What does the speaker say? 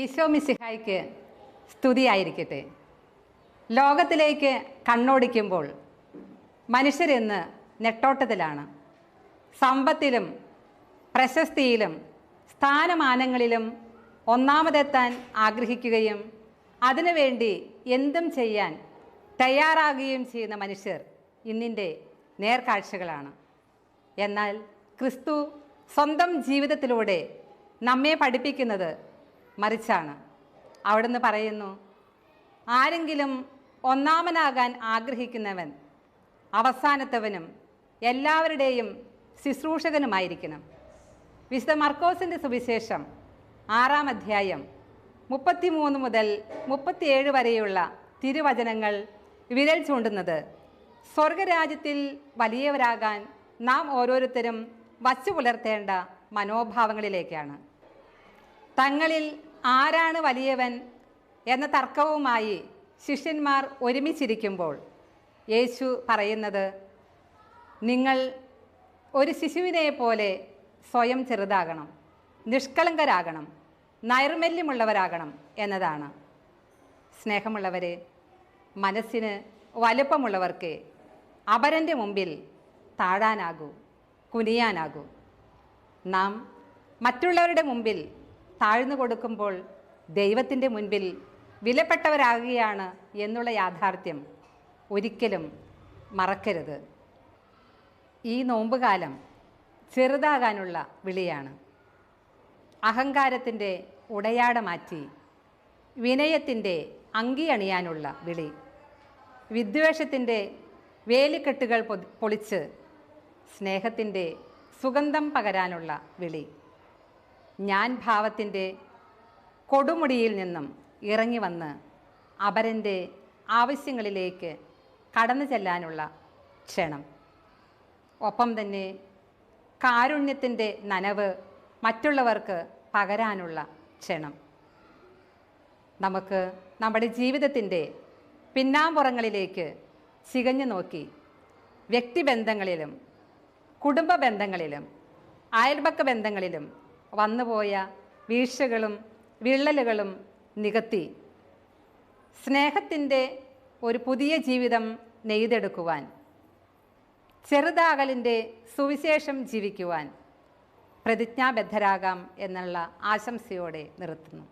ഈശോ മിശിഹായ്ക്ക് സ്തുതിയായിരിക്കട്ടെ. ലോകത്തിലേക്ക് കണ്ണോടിക്കുമ്പോൾ മനുഷ്യരിന്ന് നെട്ടോട്ടത്തിലാണ്. സമ്പത്തിലും പ്രശസ്തിയിലും സ്ഥാനമാനങ്ങളിലും ഒന്നാമതെത്താൻ ആഗ്രഹിക്കുകയും അതിനുവേണ്ടി എന്തും ചെയ്യാൻ തയ്യാറാകുകയും ചെയ്യുന്ന മനുഷ്യർ ഇന്നിൻ്റെ നേർക്കാഴ്ചകളാണ്. എന്നാൽ ക്രിസ്തു സ്വന്തം ജീവിതത്തിലൂടെ നമ്മെ പഠിപ്പിക്കുന്നത് മറിച്ചാണ്. അവിടുന്ന് പറയുന്നു, ആരെങ്കിലും ഒന്നാമനാകാൻ ആഗ്രഹിക്കുന്നവൻ അവസാനത്തവനും എല്ലാവരുടെയും ശുശ്രൂഷകനുമായിരിക്കണം. വിശുദ്ധ മർക്കോസിൻ്റെ സുവിശേഷം 6-ാം അധ്യായം 33 മുതൽ 37 വരെയുള്ള തിരുവചനങ്ങൾ വിരൽ ചൂണ്ടുന്നത് സ്വർഗരാജ്യത്തിൽ വലിയവരാകാൻ നാം ഓരോരുത്തരും വച്ചു പുലർത്തേണ്ട മനോഭാവങ്ങളിലേക്കാണ്. തങ്ങളിൽ ആരാണ് വലിയവൻ എന്ന തർക്കവുമായി ശിഷ്യന്മാർ ഒരുമിച്ചിരിക്കുമ്പോൾ യേശു പറയുന്നത്, നിങ്ങൾ ഒരു ശിശുവിനെ പോലെ സ്വയം ചെറുതാകണം, നിഷ്കളങ്കരാകണം, നൈർമല്യമുള്ളവരാകണം എന്നതാണ്. സ്നേഹമുള്ളവരെ, മനസ്സിന് വലുപ്പമുള്ളവർക്ക് അപരൻ്റെ മുമ്പിൽ താഴാനാകൂ, കുനിയാനാകൂ. നാം മറ്റുള്ളവരുടെ മുമ്പിൽ താഴ്ന്നു കൊടുക്കുമ്പോൾ ദൈവത്തിൻ്റെ മുൻപിൽ വിലപ്പെട്ടവരാകുകയാണ് എന്നുള്ള യാഥാർത്ഥ്യം ഒരിക്കലും മറക്കരുത്. ഈ നോമ്പുകാലം ചെറുതാകാനുള്ള വിളിയാണ്. അഹങ്കാരത്തിൻ്റെ ഉടയാട മാറ്റി വിനയത്തിൻ്റെ അങ്കി അണിയാനുള്ള വിളി. വിദ്വേഷത്തിൻ്റെ വേലിക്കെട്ടുകൾ പൊളിച്ച് സ്നേഹത്തിൻ്റെ സുഗന്ധം പകരാനുള്ള വിളി. ഞാൻ ഭാവത്തിൻ്റെ കൊടുമുടിയിൽ നിന്നും ഇറങ്ങി വന്ന് അപരൻ്റെ ആവശ്യങ്ങളിലേക്ക് കടന്നു ചെല്ലാനുള്ള ക്ഷണം. ഒപ്പം തന്നെ കാരുണ്യത്തിൻ്റെ നനവ് മറ്റുള്ളവർക്ക് പകരാനുള്ള ക്ഷണം. നമുക്ക് നമ്മുടെ ജീവിതത്തിൻ്റെ പിന്നാമ്പുറങ്ങളിലേക്ക് ചികഞ്ഞു നോക്കി വ്യക്തിബന്ധങ്ങളിലും കുടുംബ ബന്ധങ്ങളിലും അയൽപക്ക ബന്ധങ്ങളിലും വന്നുപോയ വീഴ്ചകളും വിള്ളലുകളും നികത്തി സ്നേഹത്തിൻ്റെ ഒരു പുതിയ ജീവിതം നെയ്തെടുക്കുവാൻ, ചെറുതാകലിൻ്റെ സുവിശേഷം ജീവിക്കുവാൻ പ്രതിജ്ഞാബദ്ധരാകാം എന്നുള്ള ആശംസയോടെ നിർത്തുന്നു.